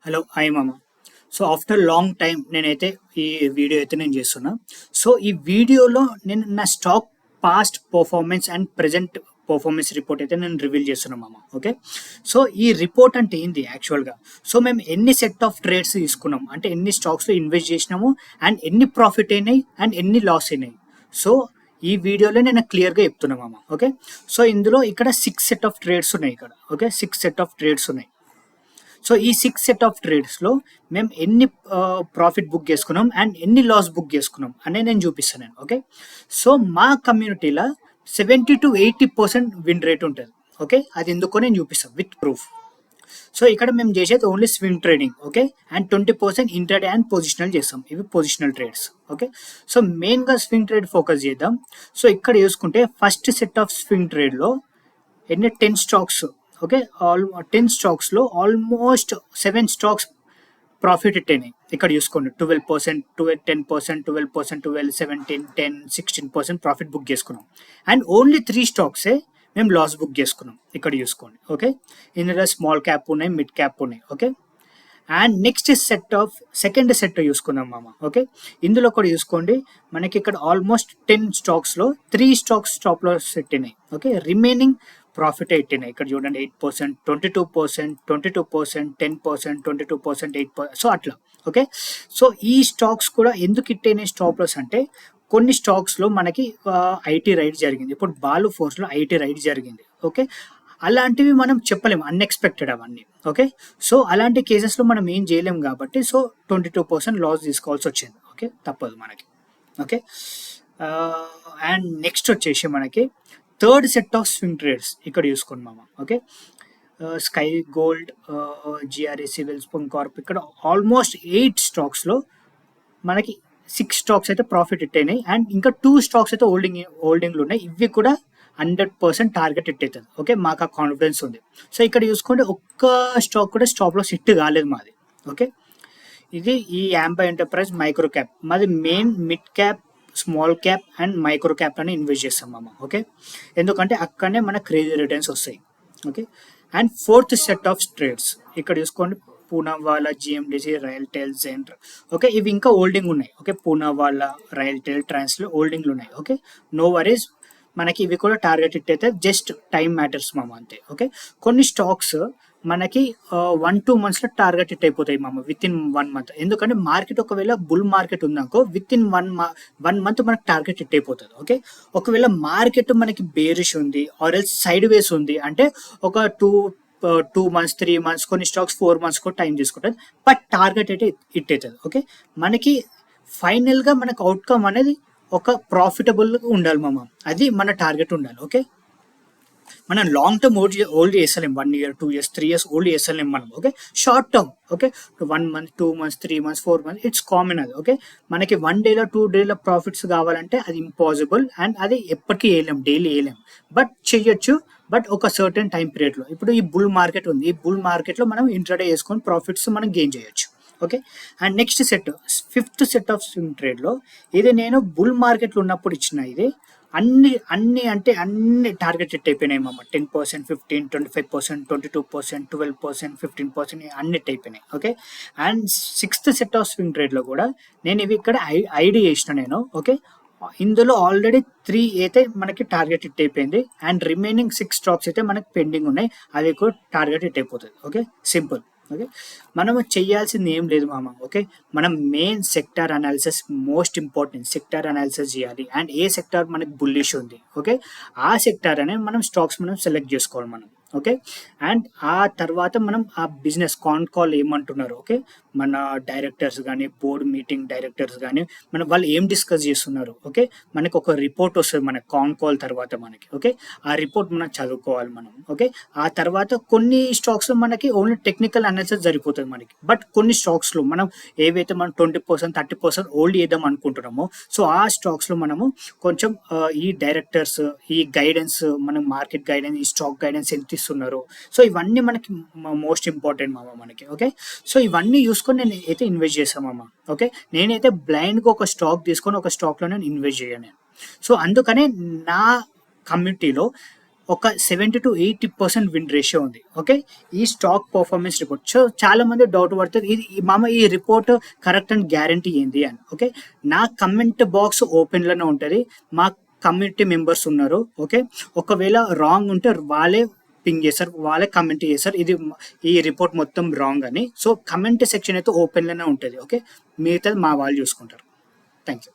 Hello hi మామ. So after long time నేనైతే ఈ వీడియో అయితే నేను చేస్తున్నా. సో ఈ వీడియోలో నేను నా stock past performance and present performance report అయితే నేను రివీల్ చేస్తున్నాను మామ. ఓకే, సో ఈ రిపోర్ట్ అంటే ఏంది యాక్చువల్గా? సో మేము ఎన్ని సెట్ ఆఫ్ ట్రేడ్స్ తీసుకున్నాం అంటే ఎన్ని స్టాక్స్లో ఇన్వెస్ట్ చేసినాము అండ్ ఎన్ని ప్రాఫిట్ అయినాయి అండ్ ఎన్ని లాస్ అయినాయి. సో ఈ వీడియోలో నేను క్లియర్గా చెప్తున్నా మామ. ఓకే, సో ఇందులో ఇక్కడ 6 సెట్ ఆఫ్ ట్రేడ్స్ ఉన్నాయి ఇక్కడ. ఓకే, 6 సెట్ ఆఫ్ ట్రేడ్స్ ఉన్నాయి. సో ఈ 6 సెట్ ఆఫ్ ట్రేడ్స్లో మేము ఎన్ని ప్రాఫిట్ బుక్ చేసుకున్నాం అండ్ ఎన్ని లాస్ బుక్ చేసుకున్నాం అనే నేను చూపిస్తాను నేను. ఓకే, సో మా కమ్యూనిటీలో 70-80% విన్ రేట్ ఉంటుంది. ఓకే, అది ఎందుకో నేను చూపిస్తాను విత్ ప్రూఫ్. సో ఇక్కడ మేము చేసేది only swing trading. Okay, and 20% intraday and positional చేస్తాం. ఇవి పొజిషనల్ ట్రేడ్స్. ఓకే, సో మెయిన్గా స్వింగ్ ట్రేడ్ ఫోకస్ చేద్దాం. సో ఇక్కడ చూసుకుంటే ఫస్ట్ సెట్ ఆఫ్ స్వింగ్ ట్రేడ్లో ఎన్ని 10 స్టాక్స్. ఓకే, 10 స్టాక్స్లో ఆల్మోస్ట్ 7 స్టాక్స్ ప్రాఫిట్ అయినాయి. ఇక్కడ చూసుకోండి 12%, 10%, 12%, 12, 17, 10, 16% ప్రాఫిట్ బుక్ చేసుకున్నాం. అండ్ ఓన్లీ 3 స్టాక్సే మేము లాస్ బుక్ చేసుకున్నాం. ఇక్కడ చూసుకోండి. ఓకే, ఇందులో స్మాల్ క్యాప్ ఉన్నాయి, మిడ్ క్యాప్ ఉన్నాయి. Okay, and next second set చూసుకుందాం మామ. ఓకే, ఇందులో కూడా చూసుకోండి మనకి ఇక్కడ ఆల్మోస్ట్ 10 స్టాక్స్లో 3 స్టాక్స్ స్టాప్ లాస్ సెట్ అయినాయి. ఓకే, రిమైనింగ్ ప్రాఫిట్ అయినాయి. ఇక్కడ చూడండి 8%, 22%, 22%, 10%, 22%, 8%. సో అట్లా. ఓకే, సో ఈ స్టాక్స్ కూడా ఎందుకు అయినాయి స్టాప్ లాస్ అంటే కొన్ని స్టాక్స్లో మనకి ఐటీ రైడ్ జరిగింది. ఇప్పుడు బాలు ఫోర్స్లో ఐటీ రైడ్ జరిగింది. ఓకే, అలాంటివి మనం చెప్పలేము, అన్ఎక్స్పెక్టెడ్ అవన్నీ. ఓకే, సో అలాంటి కేసెస్లో మనం ఏం చేయలేము కాబట్టి సో 22% లాస్ తీసుకోవాల్సి వచ్చింది. ఓకే, తప్పదు మనకి. ఓకే, అండ్ నెక్స్ట్ వచ్చేసి మనకి third set of swing trades ఇక్కడ చూసుకోండి మామ. Okay, Sky Gold, GRAC, Welspun Corp, ఇక్కడ ఆల్మోస్ట్ 8 స్టాక్స్లో మనకి 6 స్టాక్స్ అయితే ప్రాఫిట్ అయినాయి అండ్ ఇంకా 2 స్టాక్స్ అయితే హోల్డింగ్లు ఉన్నాయి. ఇవి కూడా 100% టార్గెట్ హిట్ అవుతుంది. ఓకే, మాకు ఆ కాన్ఫిడెన్స్ ఉంది. సో ఇక్కడ చూసుకోండి ఒక్క స్టాక్ కూడా స్టాప్ లాస్ హిట్ కాలేదు మాది. ఓకే, ఇది ఈ యాంబా ఎంటర్ప్రైజ్ మైక్రో క్యాప్. మాది main mid cap, small cap and micro cap అని ఇన్వెస్ట్ చేస్తాం మామ. ఓకే, ఎందుకంటే అక్కడనే మన క్రేజీ రిటర్న్స్ వస్తాయి. Okay, and fourth set of trades ఇక్కడ చూసుకోండి Poonawalla, GMDC, RailTel, gender. Okay, ఇవి ఇంకా హోల్డింగ్ ఉన్నాయి. ఓకే, పూనావాలా, రైల్టెల్, ట్రాన్స్లో హోల్డింగ్లు ఉన్నాయి. ఓకే, నో వరీస్, మనకి ఇవి కూడా టార్గెట్ హిట్ అయితే జస్ట్ టైం మ్యాటర్స్ మామ, అంతే. ఓకే, కొన్ని స్టాక్స్ మనకి 1-2 monthsలో టార్గెట్ హిట్ అయిపోతాయి మామ, విత్ ఇన్ 1 month. ఎందుకంటే మార్కెట్ ఒకవేళ బుల్ మార్కెట్ ఉందనుకో విత్ ఇన్ 1 month మనకి టార్గెట్ హిట్ అయిపోతుంది. ఓకే, ఒకవేళ మార్కెట్ మనకి బేరిష్ ఉంది ఆర్ ఎల్స్ సైడ్ వేస్ ఉంది అంటే ఒక 2 months, 3 months, కొన్ని స్టాక్స్ 4 months కూడా టైం తీసుకుంటుంది, బట్ టార్గెట్ అయితే హిట్ అవుతుంది. ఓకే, మనకి ఫైనల్గా మనకు అవుట్కమ్ అనేది ఒక ప్రాఫిటబుల్గా ఉండాలి మామ, అది మన టార్గెట్ ఉండాలి. ఓకే, మనం లాంగ్ టర్మ్ ఓల్డ్ చేస్తలేం, 1 year, 2 years, 3 years ఓల్డ్ చేస్తలేం మనం. Okay, short term. Okay, 1 month, 2 months, 3 months, 4 months, it's common అది. ఓకే, మనకి 1 dayలో 2 dayలో ప్రాఫిట్స్ కావాలంటే అది ఇంపాసిబుల్ అండ్ అది ఎప్పటికీ వేయలేం, డైలీ వేయలేం, బట్ చెయ్యొచ్చు, బట్ ఒక సర్టెన్ టైం పీరియడ్లో. ఇప్పుడు ఈ బుల్ మార్కెట్ ఉంది, ఈ బుల్ మార్కెట్లో మనం ఇంట్రాడే చేసుకొని ప్రాఫిట్స్ మనం గెయిన్ చేయొచ్చు. Okay, and next fifth set of swing ట్రేడ్లో ఇది నేను బుల్ మార్కెట్లో ఉన్నప్పుడు ఇచ్చిన ఇది అన్ని టార్గెట్ హిట్ అయిపోయినాయి మామ. 10%, 15%, 25%, 22%, 12%, 15% అన్ని హిట్ అయిపోయినాయి. Okay, and sixth set of swing ట్రేడ్లో కూడా నేను ఇవి ఇక్కడ ఐడి చేసిన నేను. ఓకే, ఇందులో ఆల్రెడీ 3 అయితే మనకి టార్గెట్ హిట్ అయిపోయింది అండ్ రిమైనింగ్ 6 స్టాక్స్ అయితే మనకి పెండింగ్ ఉన్నాయి, అవి కూడా టార్గెట్ హిట్ అయిపోతుంది. Okay, simple. ఓకే, మనము చేయాల్సింది ఏం లేదు మామ. ఓకే, మనం main sector analysis, most important sector analysis చేయాలి అండ్ ఏ సెక్టార్ మనకి బుల్లిష్ ఉంది. ఓకే, ఆ సెక్టార్ అనే మనం స్టాక్స్ మనం సెలెక్ట్ చేసుకోవాలి మనం. ఓకే, అండ్ ఆ తర్వాత మనం ఆ బిజినెస్ కాల్ ఏమంటున్నారు. ఓకే, మన డైరెక్టర్స్ కానీ బోర్డ్ మీటింగ్ డైరెక్టర్స్ కానీ వాళ్ళు ఏం డిస్కస్ చేస్తున్నారు. ఓకే, మనకి ఒక రిపోర్ట్ వస్తుంది మన కాల్ తర్వాత మనకి. ఓకే, ఆ రిపోర్ట్ మనం చదువుకోవాలి మనం. ఓకే, ఆ తర్వాత కొన్ని స్టాక్స్లో మనకి ఓన్లీ టెక్నికల్ అనాలిసిస్ సరిపోతుంది మనకి, బట్ కొన్ని స్టాక్స్లో మనం ఏవైతే మనం 20%, 30% హోల్డ్ చేద్దాం అనుకుంటున్నామో సో ఆ స్టాక్స్లో మనము కొంచెం ఈ డైరెక్టర్స్ ఈ గైడెన్స్, మనం మార్కెట్ గైడెన్స్, ఈ స్టాక్ గైడెన్స్ ఎంత ఇస్తున్నారు, సో ఇవన్నీ మనకి మోస్ట్ ఇంపార్టెంట్ మామ మనకి. ఓకే, సో ఇవన్నీ చూసుకొని నేను అయితే ఇన్వెస్ట్ చేస్తాను మామ. ఓకే, నేనైతే బ్లైండ్గా ఒక స్టాక్ తీసుకొని ఒక స్టాక్లో నేను ఇన్వెస్ట్ చేయను. సో అందుకనే నా కమ్యూనిటీలో ఒక 70-80% విన్ రేషియో ఉంది. ఓకే, ఈ స్టాక్ పర్ఫార్మెన్స్ రిపోర్ట్. సో చాలా మంది డౌట్ పడుతుంది, ఈ రిపోర్ట్ కరెక్ట్ అండ్ గ్యారంటీ ఏంది అని. ఓకే, నా కమెంట్ బాక్స్ ఓపెన్లోనే ఉంటుంది, మా కమ్యూనిటీ మెంబర్స్ ఉన్నారు. ఓకే, ఒకవేళ రాంగ్ ఉంటే వాళ్ళే పింగ్ చేస్తారు, వాళ్ళే కమెంట్ చేస్తారు ఈ రిపోర్ట్ మొత్తం రాంగ్ అని. సో కమెంట్ సెక్షన్ అయితే ఓపెన్లోనే ఉంటుంది. ఓకే, మిగతాది మా వాళ్ళు చూసుకుంటారు. Thank you.